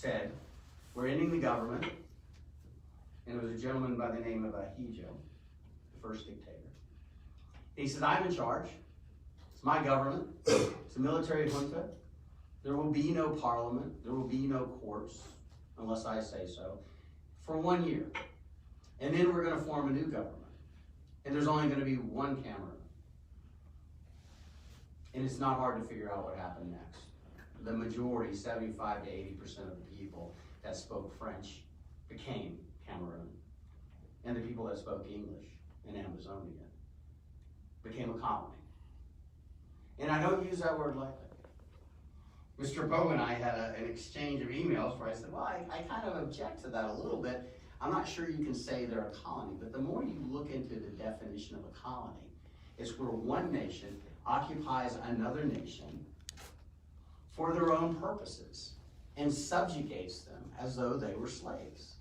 said, we're ending the government, and it was a gentleman by the name of Hijo, the first dictator. He said, I'm in charge. It's my government. It's a military junta. There will be no parliament. There will be no courts, unless I say so, for 1 year. And then we're going to form a new government. And there's only going to be one Cameroon. And it's not hard to figure out what happened next. The majority, 75 to 80% of the people that spoke French became Cameroon. And the people that spoke English in Amazonia became a colony. And I don't use that word lightly. Mr. Poe and I had an exchange of emails where I said, well, I kind of object to that a little bit. I'm not sure you can say they're a colony, but the more you look into the definition of a colony, it's where one nation occupies another nation for their own purposes and subjugates them as though they were slaves.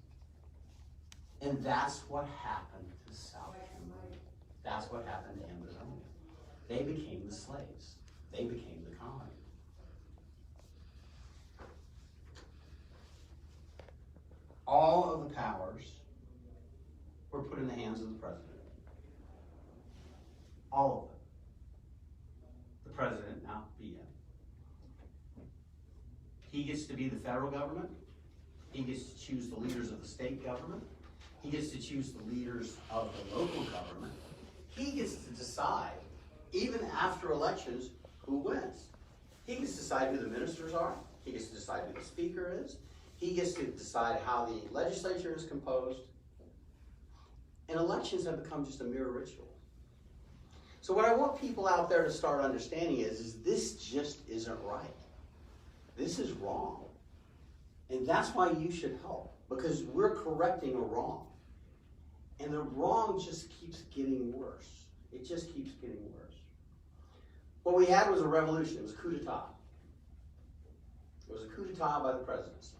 And that's what happened to South Cameroon. That's what happened to Amazonia. They became the slaves. They became the colony. All of the powers were put in the hands of the president. All of them. The president, now Biya. He gets to be the federal government. He gets to choose the leaders of the state government. He gets to choose the leaders of the local government. He gets to decide, even after elections, who wins. He gets to decide who the ministers are. He gets to decide who the speaker is. He gets to decide how the legislature is composed. And elections have become just a mere ritual. So what I want people out there to start understanding is this just isn't right. This is wrong. And that's why you should help, because we're correcting a wrong. And the wrong just keeps getting worse. It just keeps getting worse. What we had was a revolution. It was a coup d'etat. It was a coup d'etat by the presidency.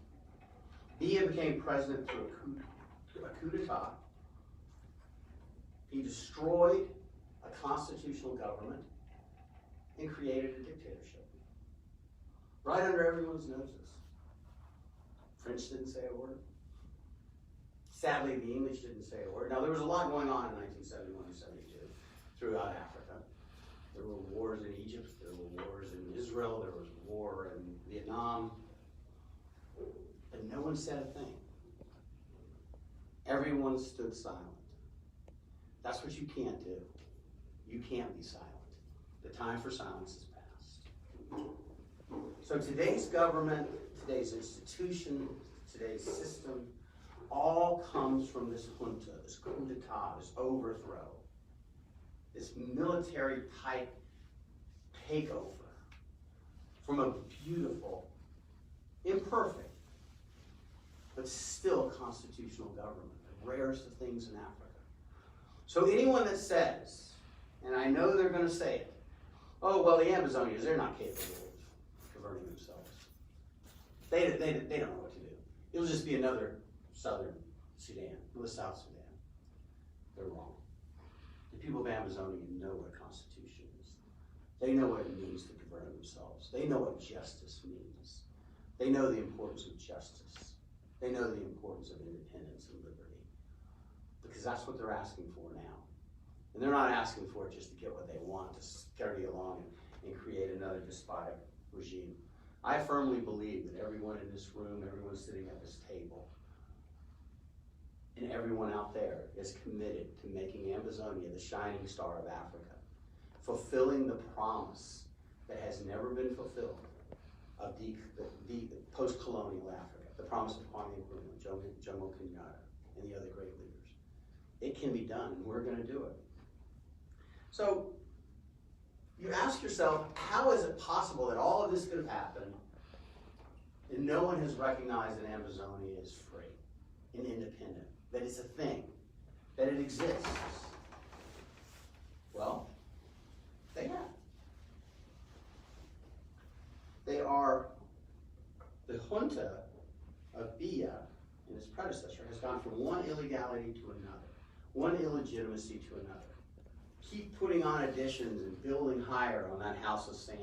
Biya became president through a coup d'etat. He destroyed a constitutional government and created a dictatorship. Right under everyone's noses. French didn't say a word. Sadly, the English didn't say a word. Now, there was a lot going on in 1971 and 72 throughout Africa. There were wars in Egypt. There were wars in Israel. There was war in Vietnam. But no one said a thing. Everyone stood silent. That's what you can't do. You can't be silent. The time for silence is past. So today's government, today's institution, today's system, all comes from this junta, this coup d'etat, this overthrow, this military-type takeover from a beautiful, imperfect, but still constitutional government, the rarest of things in Africa. So anyone that says, and I know they're going to say it, oh, well, the Amazonians, they're not capable of governing themselves. They don't know what to do. It'll just be another southern Sudan, or South Sudan. They're wrong. The people of Amazonia know what a constitution is. They know what it means to govern themselves. They know what justice means. They know the importance of justice. They know the importance of independence and liberty. Because that's what they're asking for now. And they're not asking for it just to get what they want, to scurry along and create another despotic regime. I firmly believe that everyone in this room, everyone sitting at this table, and everyone out there is committed to making Amazonia the shining star of Africa, fulfilling the promise that has never been fulfilled of the post-colonial Africa, the promise of Kwame Nkrumah, Jomo Kenyatta, and the other great leaders. It can be done, and we're going to do it. So you ask yourself, how is it possible that all of this could have happened and no one has recognized that Amazonia is free and independent, that it's a thing, that it exists? Well, they have. They are, the junta of Biya and his predecessor has gone from one illegality to another, one illegitimacy to another. Keep putting on additions and building higher on that house of sand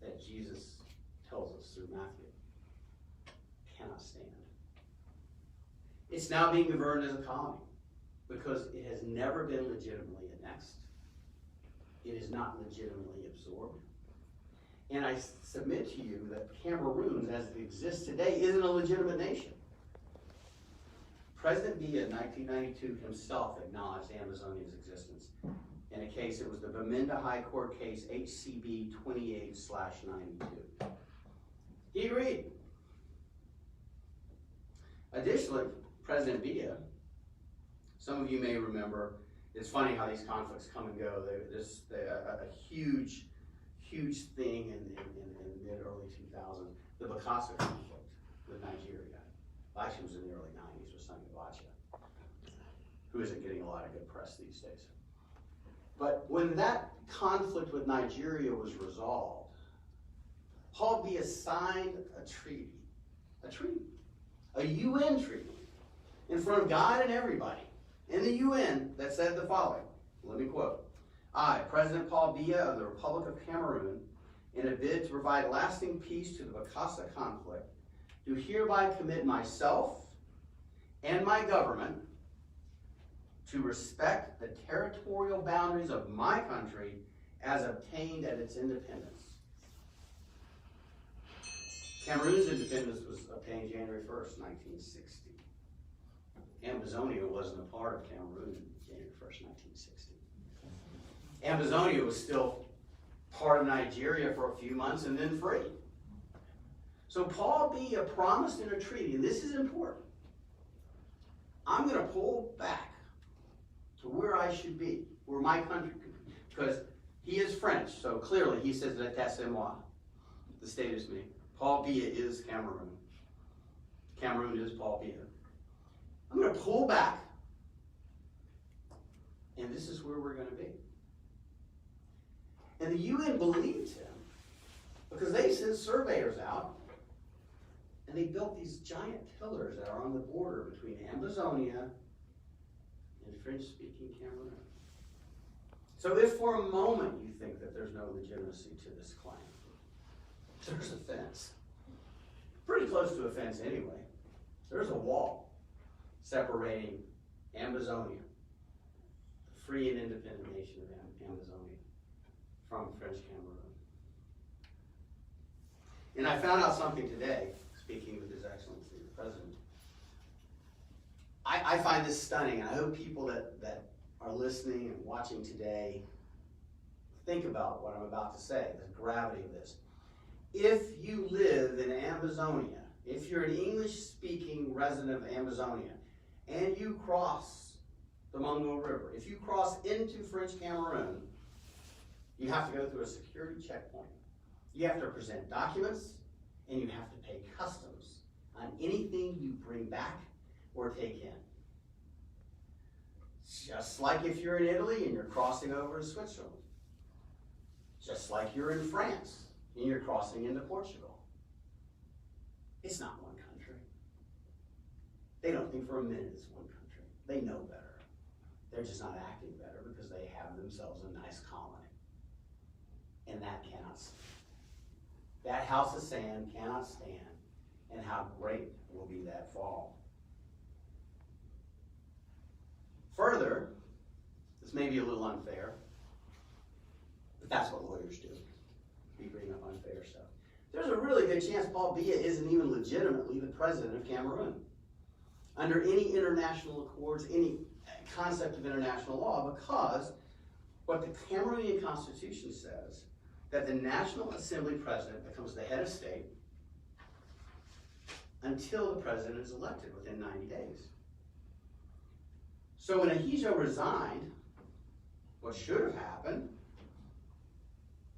that Jesus tells us through Matthew. Cannot It's now being governed as a colony because it has never been legitimately annexed. It is not legitimately absorbed. And I submit to you that Cameroon, as it exists today, isn't a legitimate nation. President Biya in 1992 himself acknowledged Ambazonia's existence. In a case, it was the Bamenda High Court case HCB 28/92. He agreed. Additionally, President Biya, some of you may remember, it's funny how these conflicts come and go. There's a huge thing in mid-early 2000s, the Bokassa conflict with Nigeria. Actually, it was in the early 90s with Sako, who isn't getting a lot of good press these days. But when that conflict with Nigeria was resolved, Paul Biya signed a UN treaty, in front of God and everybody, in the UN, that said the following, let me quote, I, President Paul Biya of the Republic of Cameroon, in a bid to provide lasting peace to the Bokassa conflict, do hereby commit myself and my government to respect the territorial boundaries of my country as obtained at its independence. Cameroon's independence was obtained January 1st, 1960. Ambazonia wasn't a part of Cameroon January 1st, 1960. Ambazonia was still part of Nigeria for a few months and then free. So Paul Biya promised in a treaty, and this is important, I'm going to pull back to where I should be, where my country could be, because he is French, so clearly he says that c'est moi, the state is me. Paul Biya is Cameroon. Cameroon is Paul Biya. I'm going to pull back, and this is where we're going to be. And the UN believed him because they sent surveyors out and they built these giant pillars that are on the border between Ambazonia and French-speaking Cameroon. So if for a moment you think that there's no legitimacy to this claim, there's a fence. Pretty close to a fence anyway. There's a wall separating Ambazonia, the free and independent nation of Ambazonia, from French Cameroon. And I found out something today, speaking with His Excellency the President. I find this stunning, and I hope people that are listening and watching today think about what I'm about to say, the gravity of this. If you live in Ambazonia, if you're an English-speaking resident of Ambazonia, and you cross the Mungo River, if you cross into French Cameroon, you have to go through a security checkpoint. You have to present documents, and you have to pay customs on anything you bring back or take in. Just like if you're in Italy and you're crossing over to Switzerland. Just like you're in France and you're crossing into Portugal. It's not one country. They don't think for a minute it's one country. They know better. They're just not acting better because they have themselves a nice colony. And that cannot stand. That house of sand cannot stand. And how great will be that fall. Further, this may be a little unfair, but that's what lawyers do. We bring up unfair stuff. There's a really good chance Paul Biya isn't even legitimately the president of Cameroon. Under any international accords, any concept of international law, because what the Cameroonian Constitution says, that the National Assembly president becomes the head of state until the president is elected within 90 days. So when Ahijo resigned, what should have happened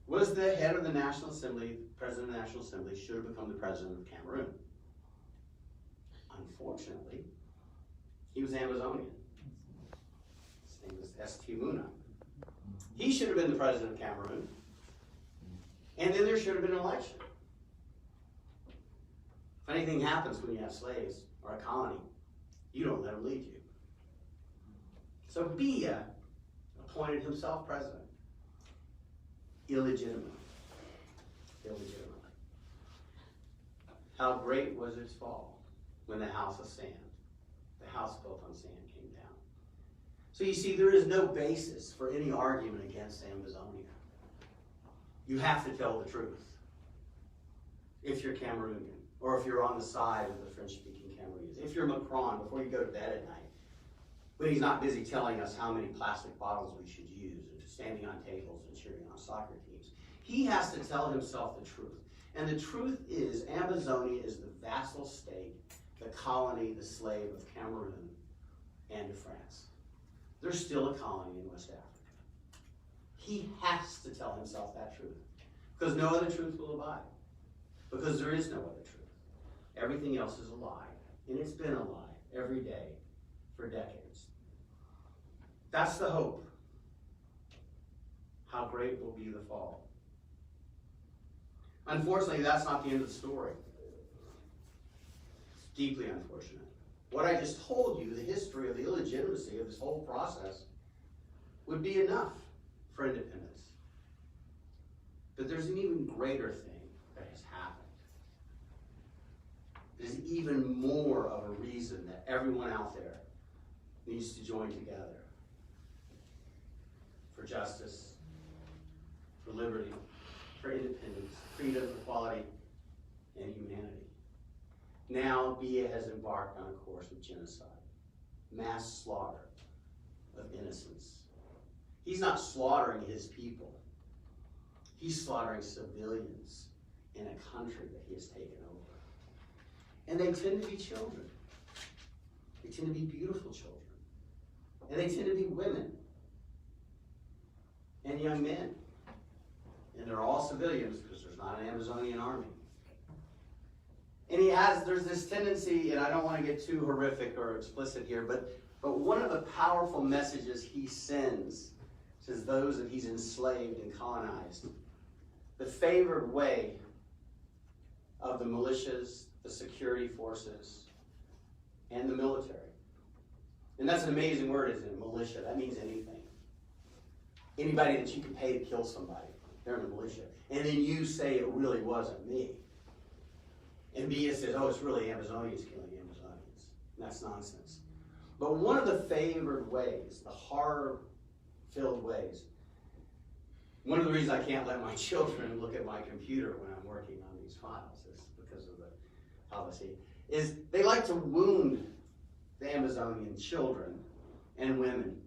was the head of the National Assembly, president of the National Assembly, should have become the president of Cameroon. Unfortunately, he was Amazonian. His name was St. Muna. He should have been the president of Cameroon, and then there should have been an election. If anything happens when you have slaves or a colony, you don't let them lead you. So Biya appointed himself president. Illegitimately. How great was its fall when the house of sand, The house built on sand came down. So you see, there is no basis for any argument against Ambazonia. You have to tell the truth if you're Cameroonian, or if you're on the side of the French-speaking Cameroonians. If you're Macron, before you go to bed at night, when he's not busy telling us how many plastic bottles we should use, and standing on tables and cheering on soccer teams, he has to tell himself the truth. And the truth is, Ambazonia is the vassal state, the colony, the slave of Cameroon and of France. There's still a colony in West Africa. He has to tell himself that truth, because no other truth will abide, because there is no other truth. Everything else is a lie, and it's been a lie every day for decades. That's the hope. How great will be the fall. Unfortunately, that's not the end of the story. It's deeply unfortunate. What I just told you, the history of the illegitimacy of this whole process, would be enough for independence. But there's an even greater thing that has happened. There's even more of a reason that everyone out there needs to join together for justice, for liberty, for independence, freedom, equality, and humanity. Now, Biya has embarked on a course of genocide, mass slaughter of innocents. He's not slaughtering his people. He's slaughtering civilians in a country that he has taken over. And they tend to be children. They tend to be beautiful children. And they tend to be women and young men. And they're all civilians because there's not an Amazonian army. And there's this tendency, and I don't want to get too horrific or explicit here, but one of the powerful messages he sends to those that he's enslaved and colonized, the favored way of the militias, the security forces, and the military. And that's an amazing word, isn't it? Militia. That means anything. Anybody that you can pay to kill somebody, they're in the militia. And then you say it really wasn't me. And Biya says, oh, it's really Amazonians killing Amazonians. And that's nonsense. But one of the favored ways, the horror-filled ways, one of the reasons I can't let my children look at my computer when I'm working on these files is because of the policy, is they like to wound the Amazonian children and women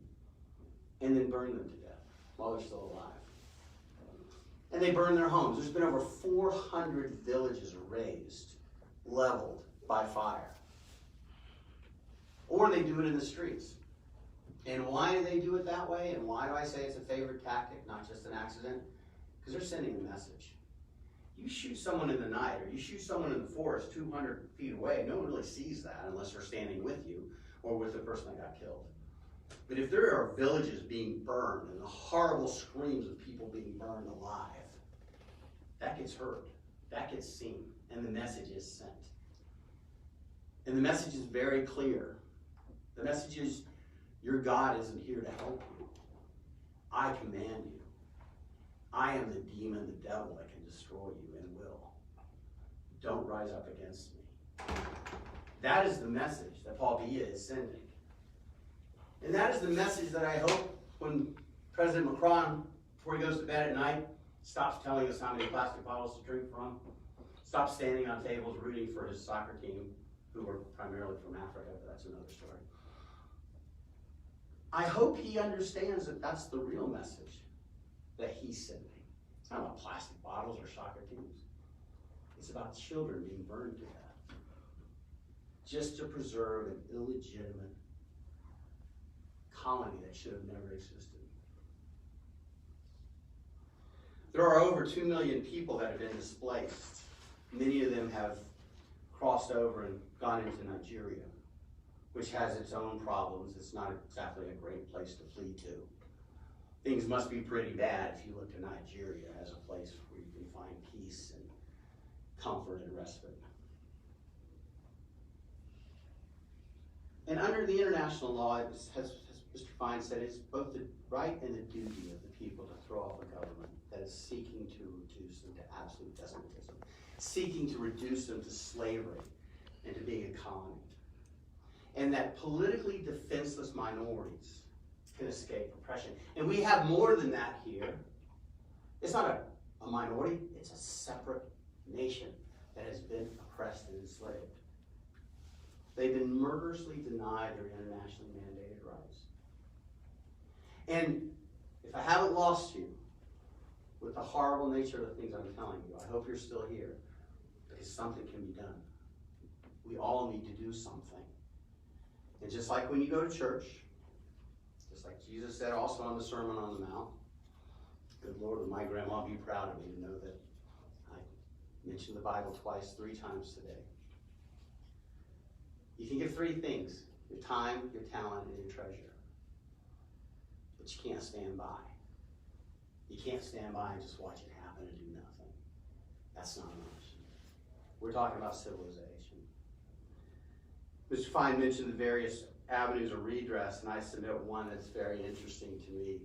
and then burn them to death while they're still alive. And they burn their homes. There's been over 400 villages erased, leveled by fire. Or they do it in the streets. And why do they do it that way? And why do I say it's a favorite tactic, not just an accident? Because they're sending a message. You shoot someone in the night, or you shoot someone in the forest 200 feet away, no one really sees that unless they're standing with you or with the person that got killed. But if there are villages being burned and the horrible screams of people being burned alive, that gets heard, that gets seen, and the message is sent. And the message is very clear. The message is, your God isn't here to help you. I command you. I am the demon, the devil that can destroy you and will. Don't rise up against me. That is the message that Paul Biya is sending. And that is the message that I hope when President Macron, before he goes to bed at night, stops telling us how many plastic bottles to drink from, stops standing on tables rooting for his soccer team, who are primarily from Africa, but that's another story. I hope he understands that that's the real message that he's sending. It's not about plastic bottles or soccer teams. It's about children being burned to death, just to preserve an illegitimate colony that should have never existed. There are over 2 million people that have been displaced. Many of them have crossed over and gone into Nigeria, which has its own problems. It's not exactly a great place to flee to. Things must be pretty bad if you look to Nigeria as a place where you can find peace and comfort and respite. And under the international law, as Mr. Fine said, it's both the right and the duty of the people to throw off a government that is seeking to reduce them to absolute despotism, seeking to reduce them to slavery and to being a colony. and that politically defenseless minorities can escape oppression. And we have more than that here. It's not a minority, it's a separate nation that has been oppressed and enslaved. They've been murderously denied their internationally mandated rights. And if I haven't lost you with the horrible nature of the things I'm telling you, I hope you're still here, because something can be done. We all need to do something. And just like when you go to church, just like Jesus said also on the Sermon on the Mount, good Lord, would my grandma be proud of me to know that I mentioned the Bible twice, 3 times today. You can give 3 things: your time, your talent, and your treasure. But you can't stand by. You can't stand by and just watch it happen and do nothing. That's not an option. We're talking about civilization. Mr. Fine mentioned the various avenues of redress, and I submit one that's very interesting to me.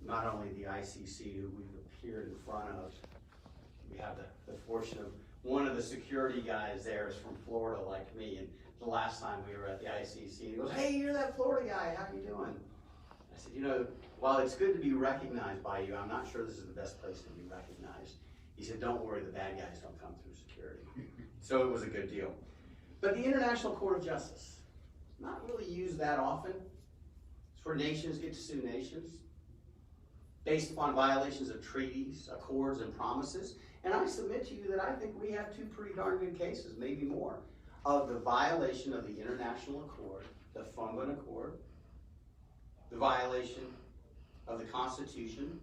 Not only the ICC, who we've appeared in front of, we have the fortune of one of the security guys there is from Florida like me, and the last time we were at the ICC, he goes, "Hey, you're that Florida guy, how you doing?" I said, "You know, while it's good to be recognized by you, I'm not sure this is the best place to be recognized." He said, "Don't worry, the bad guys don't come through security." So it was a good deal. But the International Court of Justice, not really used that often. It's where nations get to sue nations based upon violations of treaties, accords, and promises. And I submit to you that I think we have 2 pretty darn good cases, maybe more, of the violation of the International Accord, the Fungan Accord, the violation of the Constitution,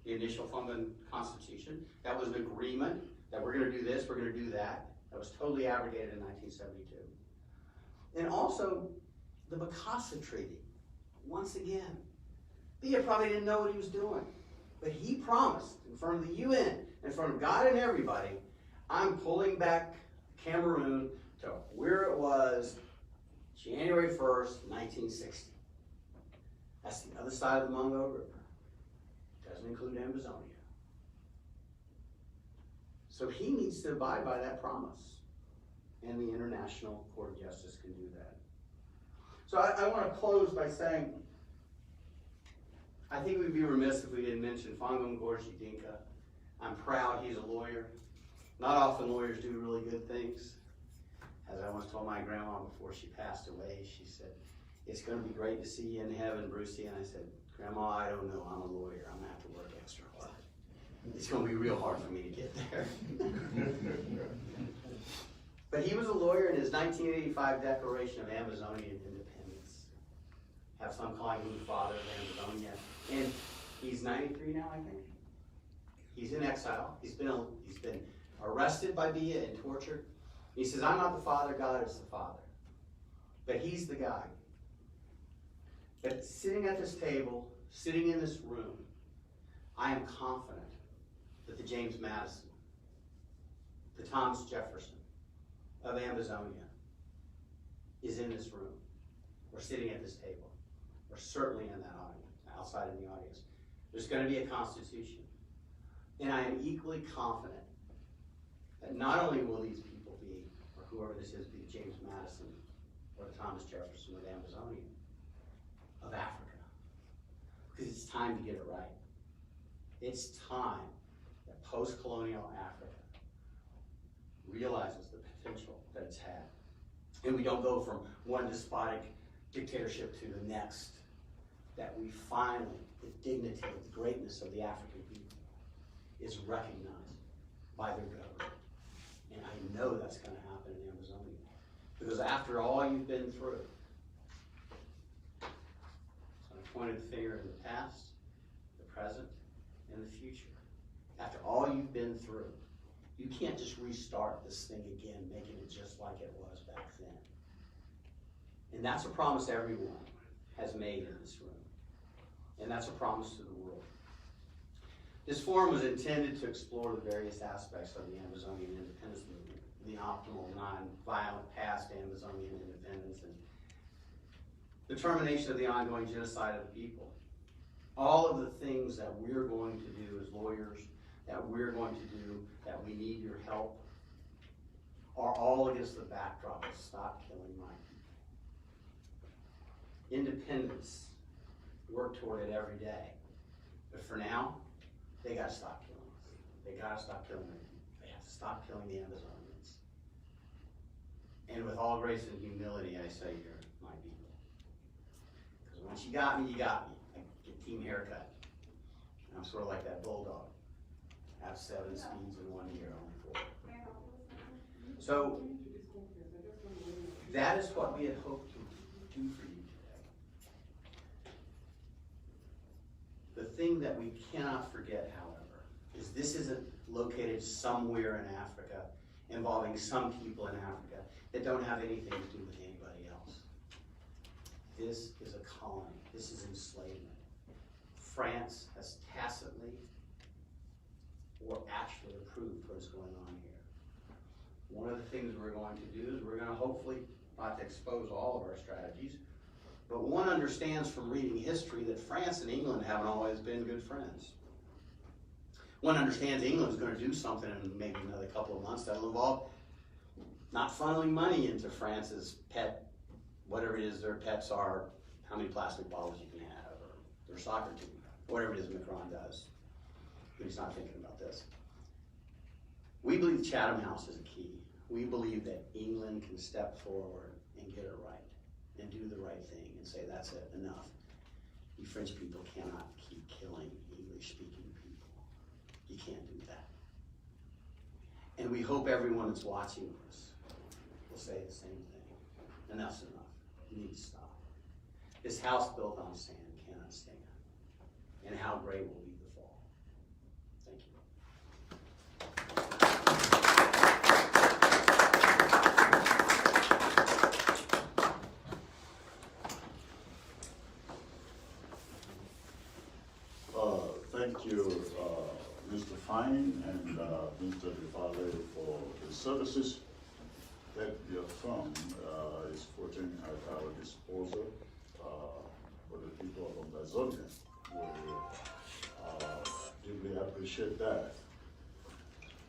the initial Fungan Constitution. That was an agreement that we're going to do this, we're going to do that. That was totally abrogated in 1972. And also the Bokassa Treaty. Once again, Thea probably didn't know what he was doing, but he promised in front of the UN, in front of God and everybody, I'm pulling back Cameroon to where it was January 1st, 1960. That's the other side of the Mungo River. Doesn't include Ambazonia. So he needs to abide by that promise. And the International Court of Justice can do that. So I want to close by saying, I think we'd be remiss if we didn't mention Fangum Gorji Dinka. I'm proud he's a lawyer. Not often lawyers do really good things. As I once told my grandma before she passed away, she said, "It's going to be great to see you in heaven, Brucey." And I said, "Grandma, I don't know. I'm a lawyer. I'm going to have to work extra hard. It's going to be real hard for me to get there." But he was a lawyer in his 1985 Declaration of Amazonian Independence. Have some calling him the father of Amazonia. And he's 93 now, I think. He's in exile. He's been arrested by Bia and tortured. He says, "I'm not the father, God is the father." But he's the guy. But sitting at this table, sitting in this room, I am confident that the James Madison, the Thomas Jefferson of Ambazonia is in this room, or sitting at this table, or certainly in that audience, outside in the audience. There's going to be a constitution. And I am equally confident that not only will these people be, or whoever this is, be James Madison or the Thomas Jefferson of Amazonia, of Africa. Because it's time to get it right. It's time that post-colonial Africa realizes the potential that it's had. And we don't go from one despotic dictatorship to the next. That we finally, the dignity, the greatness of the African people is recognized by their government. And I know that's going to happen in Amazonia. Because after all you've been through, so I pointed the finger in the past, the present, and the future. After all you've been through, you can't just restart this thing again, making it just like it was back then. And that's a promise everyone has made in this room. And that's a promise to the world. This forum was intended to explore the various aspects of the Amazonian independence movement, the optimal, non-violent past Amazonian independence, and the termination of the ongoing genocide of the people. All of the things that we're going to do as lawyers, that we're going to do, that we need your help, are all against the backdrop of stop killing my people. independence, work toward it every day. But for now, they gotta stop killing us. They gotta stop killing them. They have to stop killing the Amazonians. And with all grace and humility, I say you're my people. Because once you got me, you got me. I get team haircut. I'm sort of like that bulldog. I have 7 speeds in 1 year, only 4. So that is what we had hoped to do for you today. The thing that we cannot forget, however, is this isn't located somewhere in Africa, involving some people in Africa that don't have anything to do with anybody else. This is a colony. This is enslavement. France has tacitly or actually approved what is going on here. One of the things we're going to do is we're going to hopefully not to expose all of our strategies, but one understands from reading history that France and England haven't always been good friends. One understands England's going to do something in maybe another couple of months that'll involve not funneling money into France's pet, whatever it is their pets are, how many plastic bottles you can have, or their soccer team, whatever it is Macron does. But he's not thinking about this. We believe Chatham House is a key. We believe that England can step forward and get it right and do the right thing and say, that's it, enough. You French people cannot keep killing English-speaking people. You can't do that. And we hope everyone that's watching this will say the same thing. Enough's enough. You need to stop. This house built on sand cannot stand. And how great will be the fall. Thank you. Thank you, Mr. Fine and Mr. DeValle for the services that your firm is putting at our disposal for the people of Amazonia. We deeply appreciate that.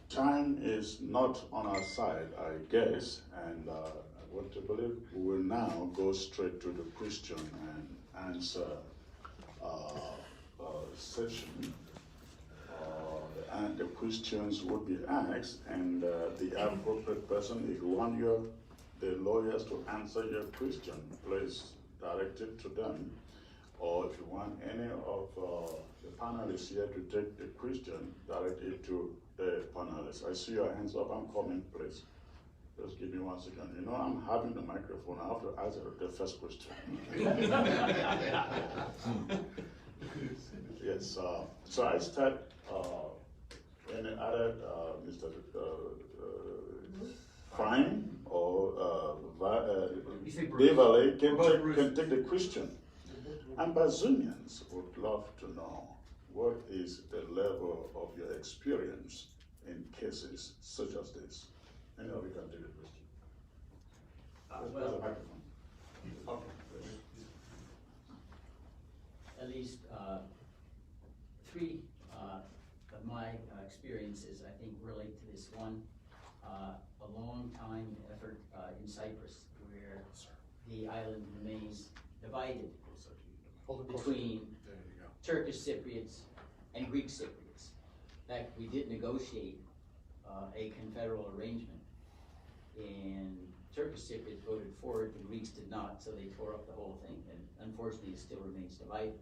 Time is not on our side, I guess, and I want to believe we will now go straight to the question and answer session. And the questions would be asked, and the appropriate person, if you want the lawyers to answer your question, please direct it to them. Or if you want any of the panelists here to take the question, direct it to the panelists. I see your hands up. I'm coming, please. Just give me 1 second. You know, I'm having the microphone. I have to answer the first question. Yes, so I start, any other, Mr. Fine or DeValle can take the question. Amazonians would love to know what is the level of your experience in cases such as this. Any of you can take the question. Well, the microphone. Okay. At least 3 of my experiences, I think, relate to this one. A long time effort in Cyprus, where the island remains divided between Turkish Cypriots and Greek Cypriots. In fact, we did negotiate a confederal arrangement, and Turkish Cypriots voted for it, the Greeks did not, so they tore up the whole thing, and unfortunately it still remains divided.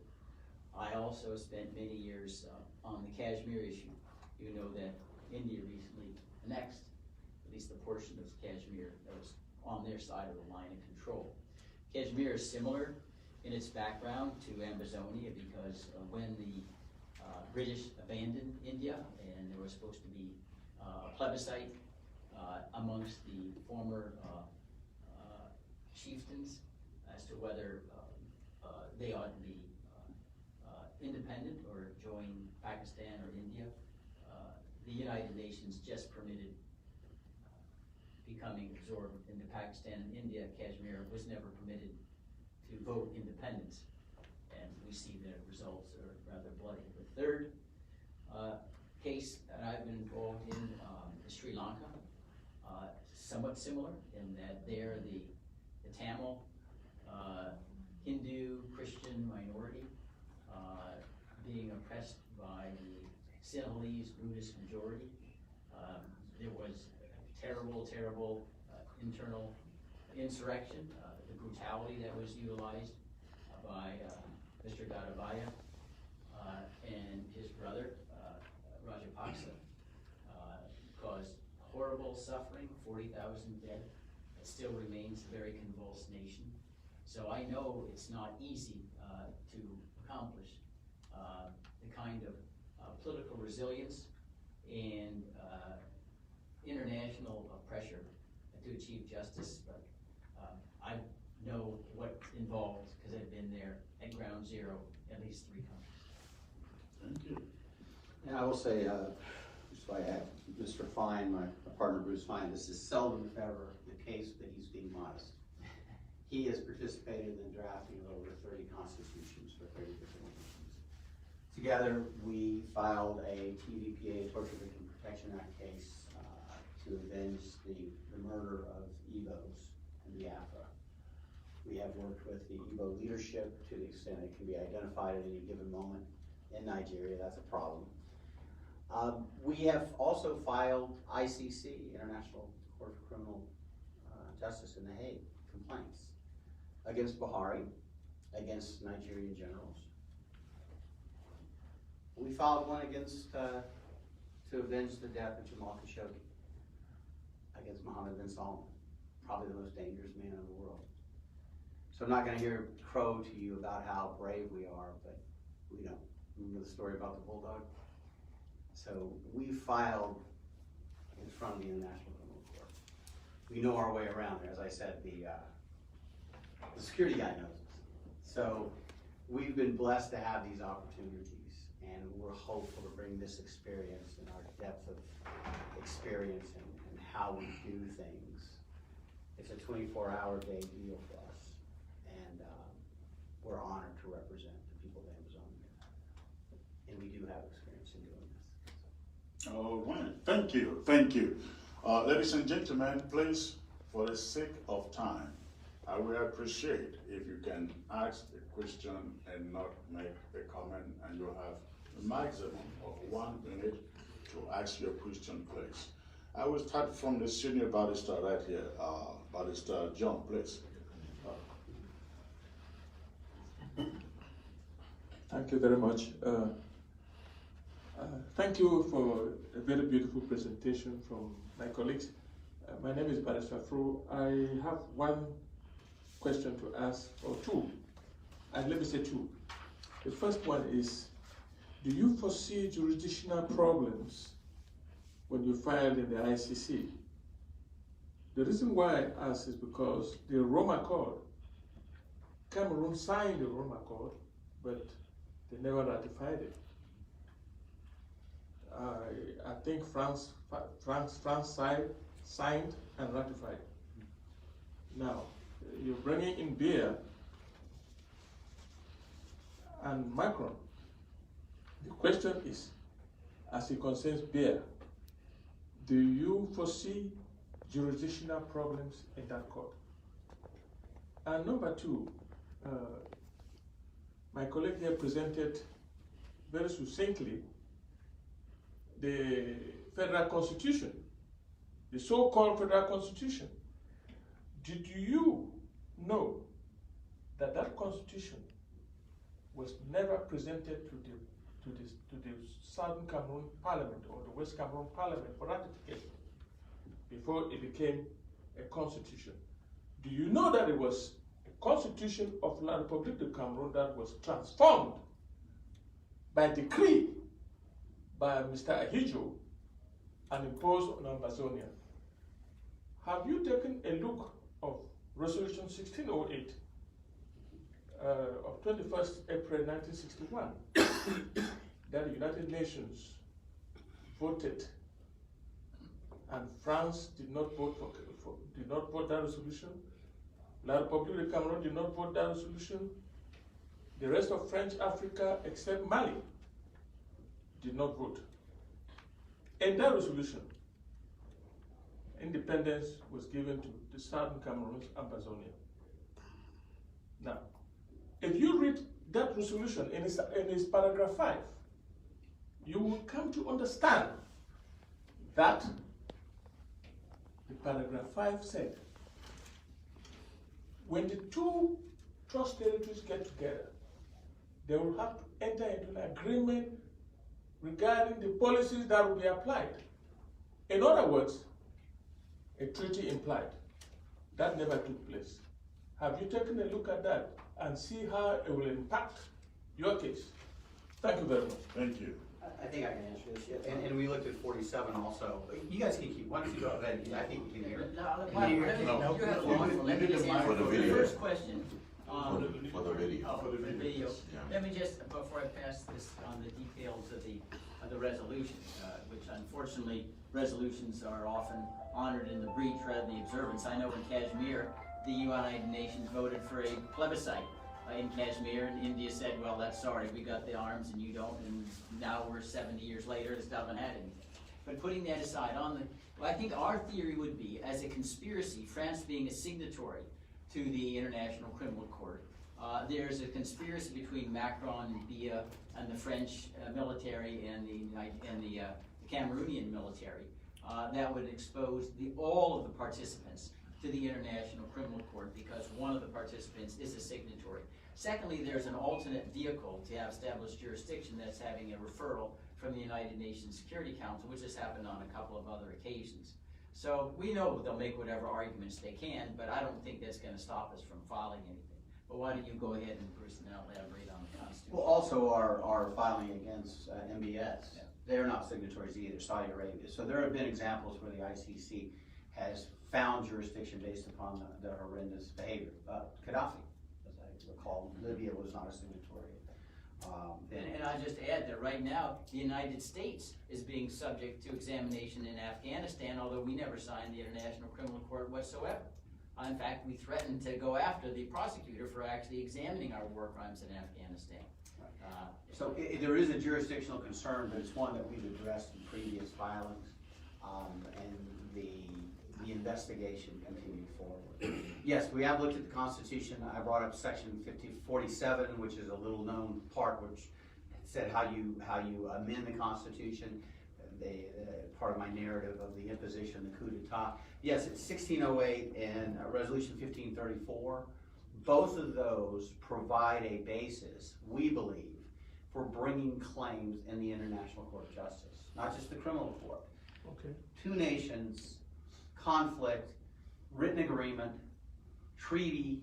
I also spent many years on the Kashmir issue. You know that India recently annexed at least the portion of Kashmir that was on their side of the line of control. Kashmir is similar in its background to Amazonia because when the British abandoned India and there was supposed to be a plebiscite amongst the former chieftains as to whether they ought to be independent or join Pakistan or India. The United Nations just permitted becoming absorbed into Pakistan and India. Kashmir was never permitted to vote independence, and we see the results are rather bloody. The third case that I've been involved in is Sri Lanka, somewhat similar in that there the Tamil Hindu Christian minority being oppressed by the Sinhalese Buddhist majority. There was terrible internal insurrection, the brutality that was utilized by Mr. Gadabaya and his brother, Rajapaksa, caused horrible suffering, 40,000 dead. It still remains a very convulsed nation. So I know it's not easy to accomplish the kind of political resilience and international pressure to achieve justice, but I know what's involved because I've been there at ground zero at least 3 times. Thank you. And I will say, just so I have Mr. Fine, my partner Bruce Fine, this is seldom if ever the case that he's being modest. He has participated in the drafting of over 30 constitutions for 30 different nations. Together, we filed a TVPA, Torture Victim Protection Act case to avenge the murder of Igbos in Biafra. We have worked with the Igbo leadership to the extent it can be identified at any given moment in Nigeria. That's a problem. We have also filed ICC, International Court of Criminal Justice in The Hague, complaints against Buhari, against Nigerian generals. We filed one against, to avenge the death of Jamal Khashoggi, against Mohammed bin Salman, probably the most dangerous man in the world. So I'm not going to hear crow to you about how brave we are, but we don't. Remember the story about the bulldog? So we filed in front of the International Criminal Court. We know our way around there. As I said, the security guy knows us. So we've been blessed to have these opportunities, and we're hopeful to bring this experience and our depth of experience and how we do things. It's a 24-hour day deal for us, and we're honored to represent the people of Amazonia. And we do have experience in doing this. All right, thank you, thank you. Ladies and gentlemen, please, for the sake of time, I will appreciate if you can ask a question and not make a comment, and you have a maximum of 1 minute to ask your question, please. I will start from the senior barrister right here, Barrister John, please. Thank you very much. Thank you for a very beautiful presentation from my colleagues. My name is Barrister Fro. I have one question to ask, or two, and let me say two. The first one is, do you foresee jurisdictional problems when you filed in the ICC? The reason why I ask is because the Rome Accord, Cameroon signed the Rome Accord, but they never ratified it. I think France signed and ratified. Now, you're bringing in beer and Macron. The question is, as it concerns beer, do you foresee jurisdictional problems in that court? And number two, my colleague here presented very succinctly the federal constitution, the so-called federal constitution. Did you know that that constitution was never presented to the Southern Cameroon Parliament or the West Cameroon Parliament for ratification before it became a constitution? Do you know that it was a constitution of La République de Cameroon that was transformed by decree by Mr. Ahidjo and imposed on Amazonia? Have you taken a look of Resolution 1608 of 21st April 1961 that the United Nations voted, and France did not vote did not vote that resolution. La République de Cameroon did not vote that resolution. The rest of French Africa, except Mali, did not vote. In that resolution, independence was given to the Southern Cameroon's Amazonia. Now, if you read that resolution in its paragraph 5, you will come to understand that the paragraph 5 said, when the two trust territories get together, they will have to enter into an agreement regarding the policies that will be applied. In other words, a treaty implied. That never took place. Have you taken a look at that and see how it will impact your case? Thank you very much. Thank you. I think I can answer this, yeah. And we looked at 47 also. You guys can keep, why don't you go ahead, I think you can hear it. No, you had a long one. Let me just answer For the the video. first question. For the video. Oh, for the video. Yeah. Let me just, before I pass this on the details of the resolution, which unfortunately, resolutions are often honored in the breach rather than the observance. I know in Kashmir, the United Nations voted for a plebiscite in Kashmir, and India said, well, that's sorry, we got the arms and you don't, and now we're 70 years later, it still haven't had anything. But putting that aside, I think our theory would be, as a conspiracy, France being a signatory to the International Criminal Court, there's a conspiracy between Macron and Biya and the French military and the Cameroonian military that would expose all of the participants to the International Criminal Court because one of the participants is a signatory. Secondly, there's an alternate vehicle to have established jurisdiction that's having a referral from the United Nations Security Council, which has happened on a couple of other occasions. So we know they'll make whatever arguments they can, but I don't think that's going to stop us from filing anything. But why don't you go ahead and, Bruce, now elaborate on the Constitution? Well, also our filing against MBS, they're not signatories either, Saudi Arabia. So there have been examples where the ICC has found jurisdiction based upon the horrendous behavior. Gaddafi, as I recall, Libya was not a signatory. And I just add that right now, the United States is being subject to examination in Afghanistan, although we never signed the International Criminal Court whatsoever. In fact, we threatened to go after the prosecutor for actually examining our war crimes in Afghanistan. So there is a jurisdictional concern, but it's one that we've addressed in previous filings, and the investigation continued forward. Yes, we have looked at the Constitution. I brought up Section 47, which is a little known part, which said how you amend the Constitution. Part of my narrative of the imposition, the coup d'etat. Yes, it's 1608 and Resolution 1534. Both of those provide a basis, we believe, for bringing claims in the International Court of Justice, not just the criminal court. Okay. Two nations, conflict, written agreement, treaty.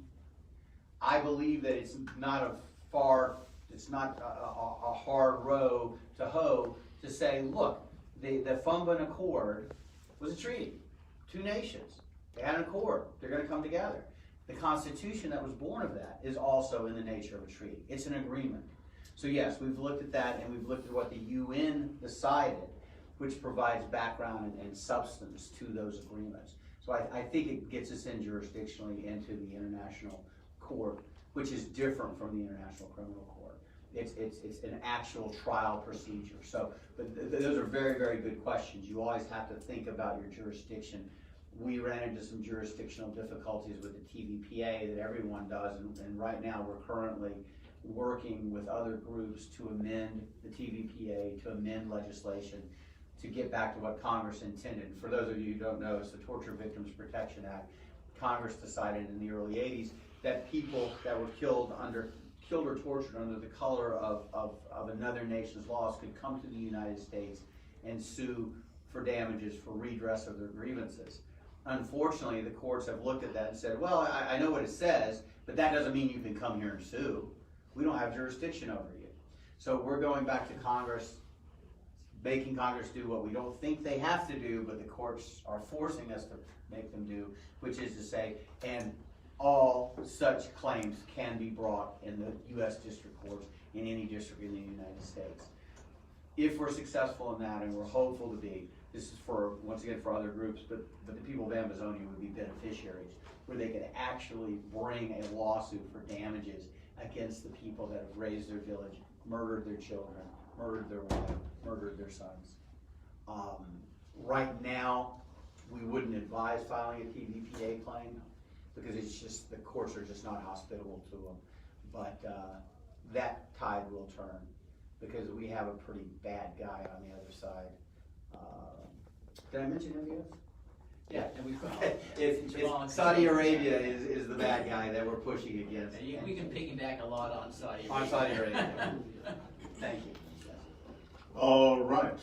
I believe that it's not a hard row to hoe to say, look, the Fumbin Accord was a treaty. Two nations, they had an accord, they're going to come together. The Constitution that was born of that is also in the nature of a treaty. It's an agreement. So yes, we've looked at that, and we've looked at what the UN decided, which provides background and substance to those agreements. So I think it gets us in jurisdictionally into the International Court, which is different from the International Criminal Court. It's an actual trial procedure. So, but those are very, very good questions. You always have to think about your jurisdiction. We ran into some jurisdictional difficulties with the TVPA that everyone does, and right now we're currently working with other groups to amend the TVPA, to amend legislation, to get back to what Congress intended. For those of you who don't know, it's the Torture Victims Protection Act. Congress decided in the early 80s that people that were killed or tortured under the color of another nation's laws could come to the United States and sue for damages, for redress of their grievances. Unfortunately, the courts have looked at that and said, well, I know what it says, but that doesn't mean you can come here and sue. We don't have jurisdiction over you. So we're going back to Congress, making Congress do what we don't think they have to do, but the courts are forcing us to make them do, which is to say, and all such claims can be brought in the U.S. district courts in any district in the United States. If we're successful in that, and we're hopeful to be, this is for, once again, for other groups, but the people of Amazonia would be beneficiaries, where they could actually bring a lawsuit for damages against the people that have raised their village, murdered their children, murdered their wife, murdered their sons. Right now, we wouldn't advise filing a TVPA claim because it's just, the courts are just not hospitable to them. but that tide will turn because we have a pretty bad guy on the other side. Did I mention him yet? Yeah, and we've got. It's Saudi Arabia is the bad guy that we're pushing against. We can piggyback a lot on Saudi Arabia. On Saudi Arabia. Thank you. All right.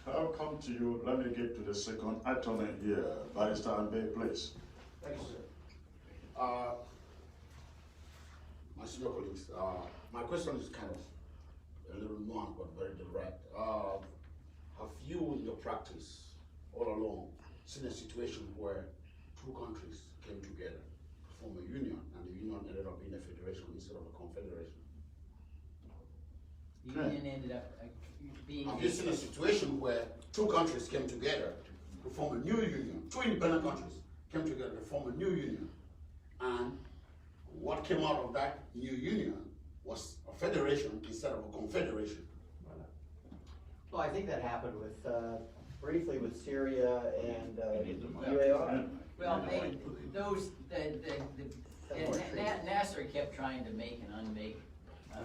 I'll come to you. Let me get to the second attorney here. Barrister Ambe, please. Thank you, sir. My senior colleagues, my question is kind of a little nuanced but very direct. Have you, in your practice, all along, seen a situation where two countries came together to form a union, and the union ended up being a federation instead of a confederation? The union ended up being. Have you seen a situation where two countries came together to form a new union, two independent countries came together to form a new union, and what came out of that new union was a federation instead of a confederation? Well, I think that happened with, briefly with Syria and UAR. Well, Nasser kept trying to make and unmake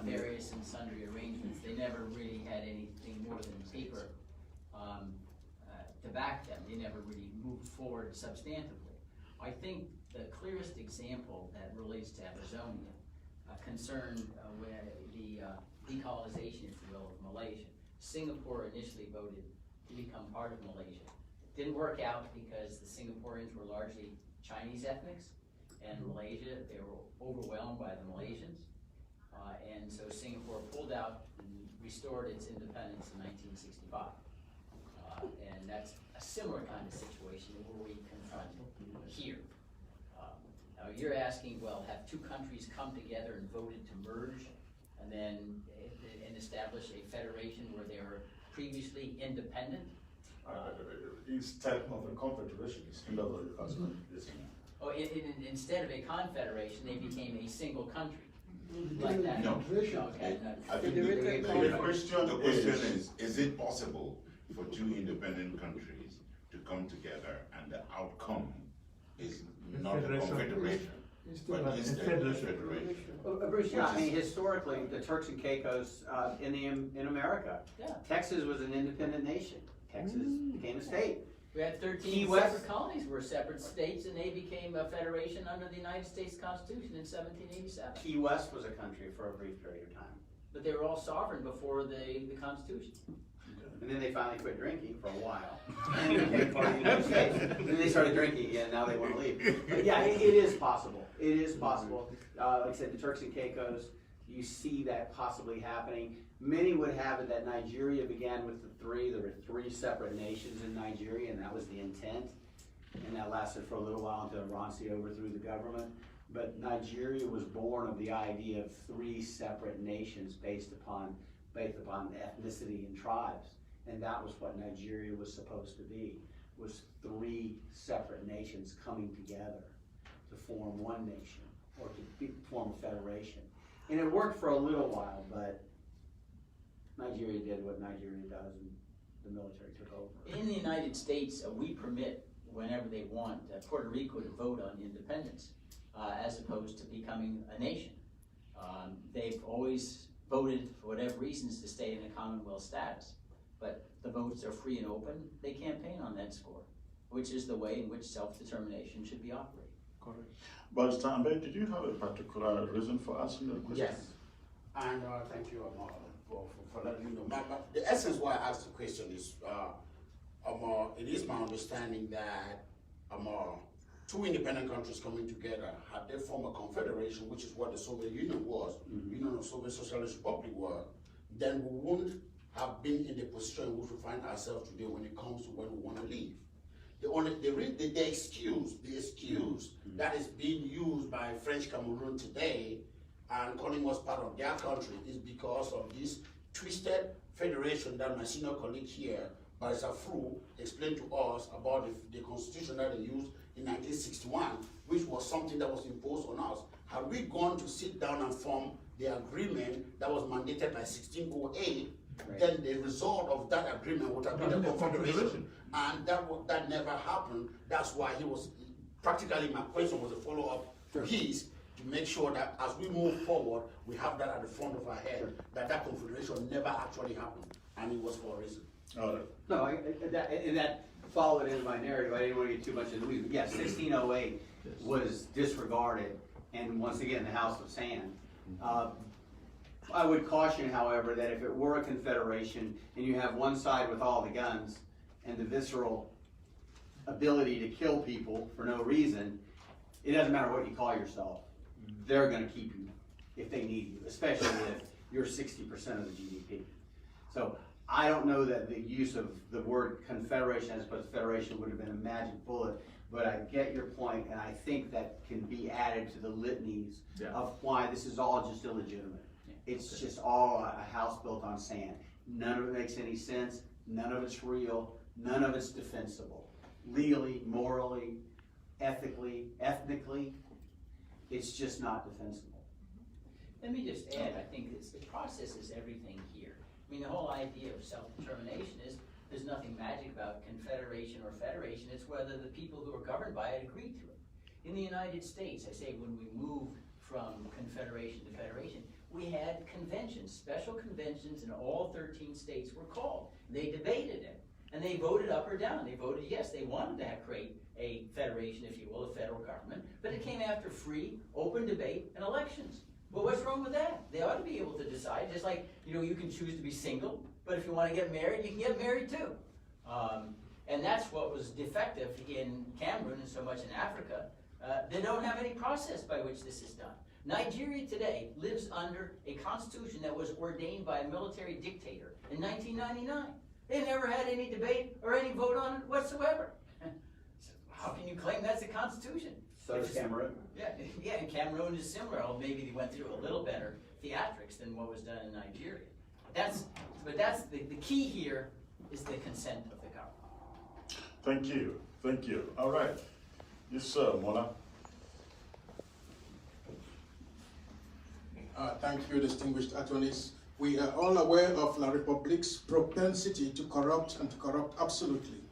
various and sundry arrangements. They never really had anything more than paper to back them. They never really moved forward substantively. I think the clearest example that relates to Amazonia concerned with the decolonization, if you will, of Malaysia. Singapore initially voted to become part of Malaysia. Didn't work out because the Singaporeans were largely Chinese ethnics, and Malaysia, they were overwhelmed by the Malaysians. And so Singapore pulled out and restored its independence in 1965. And that's a similar kind of situation where we confront here. Now you're asking, well, have two countries come together and voted to merge and then establish a federation where they were previously independent? Instead of a confederation, Instead of a confederation, they became a single country. Like that? No. Okay. I think the question is it possible for two independent countries to come together and the outcome is not a confederation, but instead a federation? Bruce, yeah, I mean, historically, the Turks and Caicos in America, Yeah. Texas was an independent nation. Texas became a state. We had 13 Key West. separate colonies were separate states, and they became a federation under the United States Constitution in 1787. Key West was a country for a brief period of time. But they were all sovereign before the Constitution. And then they finally quit drinking for a while. And they became part of the United States. And then they started drinking again, now they want to leave. But yeah, it is possible. It is possible. Like I said, the Turks and Caicos, you see that possibly happening. Many would have it that Nigeria began with the three. There were three separate nations in Nigeria, and that was the intent. And that lasted for a little while until Ronsi overthrew the government. But Nigeria was born of the idea of three separate nations based upon ethnicity and tribes. And that was what Nigeria was supposed to be, was three separate nations coming together to form one nation, or to form a federation. And it worked for a little while, but Nigeria did what Nigeria does, and the military took over. In the United States, we permit, whenever they want, Puerto Rico to vote on independence, as opposed to becoming a nation. They've always voted, for whatever reasons, to stay in a Commonwealth status. But the votes are free and open. They campaign on that score, which is the way in which self-determination should be operated. Correct. But Ambe, did you have a particular reason for asking that question? Yes, and thank you for letting me know. The essence why I asked the question is, it is my understanding that two independent countries coming together, had they formed a confederation, which is what the Soviet Union was, Union of Soviet Socialist Republic was, then we wouldn't have been in the position in which we find ourselves today when it comes to when we want to leave. The excuse that is being used by French Cameroon today and calling us part of their country is because of this twisted federation that my senior colleague here, Barrister Fru, explained to us about the constitution that they used in 1961, which was something that was imposed on us. Had we gone to sit down and form the agreement that was mandated by 1608, then the result of that agreement would have been a confederation. And that never happened. That's why he was, practically my question was a follow-up to his, to make sure that as we move forward, we have that at the front of our head, that confederation never actually happened, and it was for a reason. All right. No, that followed into my narrative. I didn't want to get too much into the weeds. But yeah, 1608 was disregarded, and once again, the House of Sand. I would caution, however, that if it were a confederation and you have one side with all the guns and the visceral ability to kill people for no reason, it doesn't matter what you call yourself. They're going to keep you if they need you, especially if you're 60% of the GDP. So I don't know that the use of the word confederation as opposed to federation would have been a magic bullet, but I get your point, and I think that can be added to the litanies of why this is all just illegitimate. It's just all a house built on sand. None of it makes any sense. None of it's real. None of it's defensible. Legally, morally, ethically, ethnically, it's just not defensible. Let me just add, I think the process is everything here. I mean, the whole idea of self-determination is there's nothing magic about confederation or federation. It's whether the people who are governed by it agree to it. In the United States, I say when we moved from confederation to federation, we had conventions, special conventions in all 13 states were called. They debated it, and they voted up or down. They voted yes, they wanted to create a federation, if you will, a federal government, but it came after free, open debate and elections. Well, what's wrong with that? They ought to be able to decide, just like, you know, you can choose to be single, but if you want to get married, you can get married too. And that's what was defective in Cameroon and so much in Africa. They don't have any process by which this is done. Nigeria today lives under a constitution that was ordained by a military dictator in 1999. They never had any debate or any vote on it whatsoever. So how can you claim that's a constitution? So does Cameroon. Yeah, and Cameroon is similar. Or maybe they went through a little better theatrics than what was done in Nigeria. But that's the key here is the consent of the government. Thank you. Thank you. All right. Yes, sir, Mona. Thank you, distinguished attorneys. We are all aware of La Republique's propensity to corrupt and to corrupt absolutely.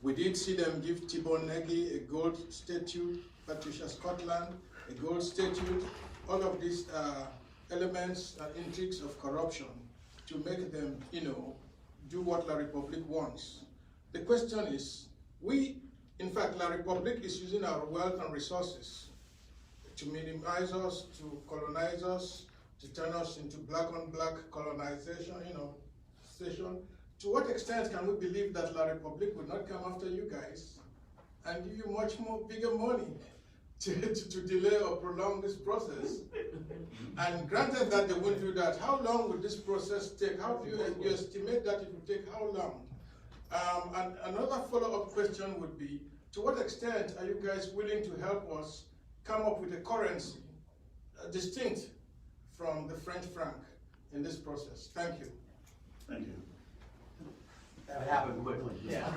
We did see them give Thibon Nagy a gold statue, Patricia Scotland, a gold statue, all of these elements and intrigues of corruption to make them, do what La Republique wants. The question is, in fact, La Republique is using our wealth and resources to minimize us, to colonize us, to turn us into black-on-black colonization, station. To what extent can we believe that La Republique would not come after you guys and give you much more bigger money to delay or prolong this process? And granted that they won't do that, how long would this process take? How do you estimate that it would take how long? And another follow-up question would be, to what extent are you guys willing to help us come up with a currency distinct from the French franc in this process? Thank you. Thank you. That would happen quickly. Yeah.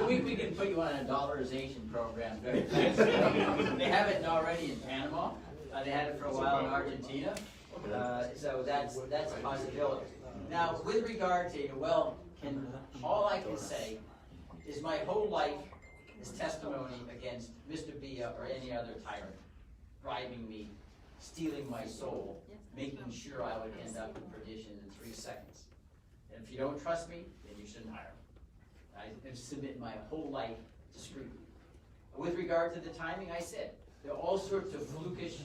we can put you on a dollarization program very fast. They have it already in Panama. They had it for a while in Argentina. So that's a possibility. Now, with regard to, all I can say is my whole life is testimony against Mr. Villa or any other tyrant, bribing me, stealing my soul, making sure I would end up in perdition in 3 seconds. And if you don't trust me, then you shouldn't hire me. I submit my whole life to scrutiny. With regard to the timing, I said, there are all sorts of flukish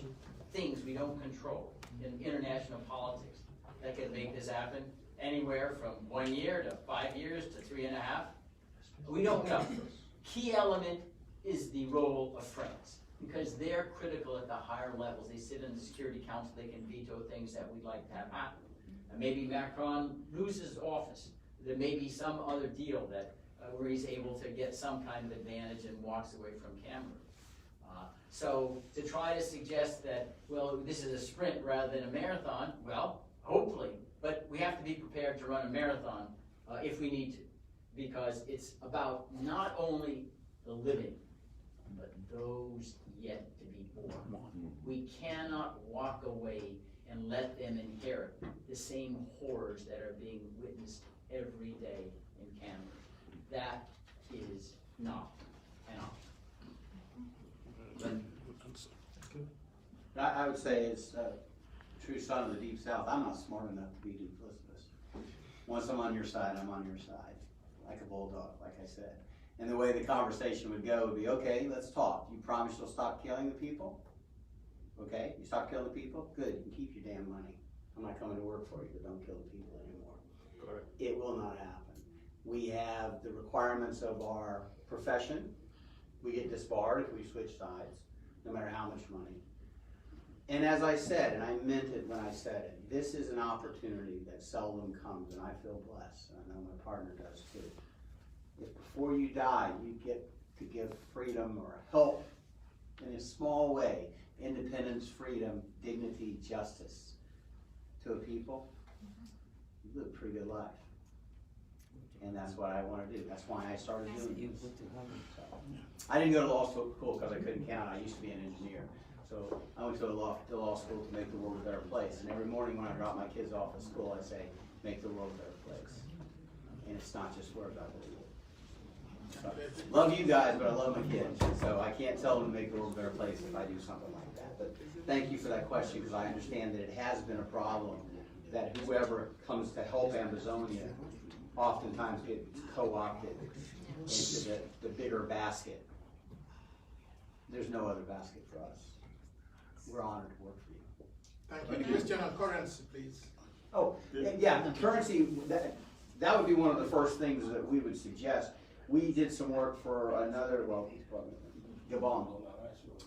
things we don't control in international politics that can make this happen, anywhere from 1 year to 5 years to 3.5. We don't know. Key element is the role of France, because they're critical at the higher levels. They sit in the Security Council, they can veto things that we'd like to have happen. And maybe Macron loses office. There may be some other deal that where he's able to get some kind of advantage and walks away from Cameroon. So to try to suggest that, this is a sprint rather than a marathon, hopefully, but we have to be prepared to run a marathon if we need to, because it's about not only the living, but those yet to be born. We cannot walk away and let them inherit the same horrors that are being witnessed every day in Cameroon. That is not an option. I would say it's a true son of the Deep South. I'm not smart enough to be duplicitous. Once I'm on your side, I'm on your side, like a bulldog, like I said. And the way the conversation would go would be, okay, let's talk. You promise you'll stop killing the people? Okay, you stop killing the people? Good, you can keep your damn money. I'm not coming to work for you, but don't kill the people anymore. Correct. It will not happen. We have the requirements of our profession. We get disbarred if we switch sides, no matter how much money. And as I said, and I meant it when I said it, this is an opportunity that seldom comes, and I feel blessed, and I know my partner does too. If before you die, you get to give freedom or help in a small way, independence, freedom, dignity, justice to a people, you live a pretty good life. And that's what I want to do. That's why I started doing this. So, I didn't go to law school because I couldn't count. I used to be an engineer. So I went to law school to make the world a better place. And every morning when I drop my kids off at school, I say, make the world a better place. And it's not just words, I believe it. So, love you guys, but I love my kids. So I can't tell them to make the world a better place if I do something like that. But thank you for that question, because I understand that it has been a problem that whoever comes to help Amazonia oftentimes gets co-opted into the bigger basket. There's no other basket for us. We're honored to work for you. Thank you. The question on currency, please. Oh, yeah, the currency, that would be one of the first things that we would suggest. We did some work for another, well, Gabon.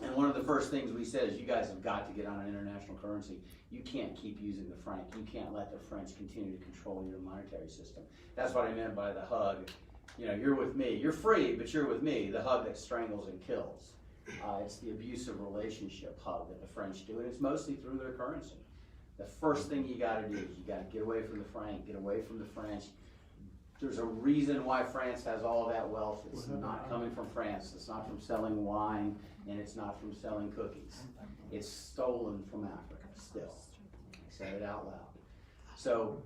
And one of the first things we said is, you guys have got to get on an international currency. You can't keep using the franc. You can't let the French continue to control your monetary system. That's what I meant by the hug. You know, you're with me. You're free, but you're with me. The hug that strangles and kills. It's the abusive relationship hug that the French do, and it's mostly through their currency. The first thing you gotta do is you gotta get away from the franc, get away from the French. There's a reason why France has all that wealth. It's not coming from France. It's not from selling wine, and it's not from selling cookies. It's stolen from Africa still. I said it out loud. So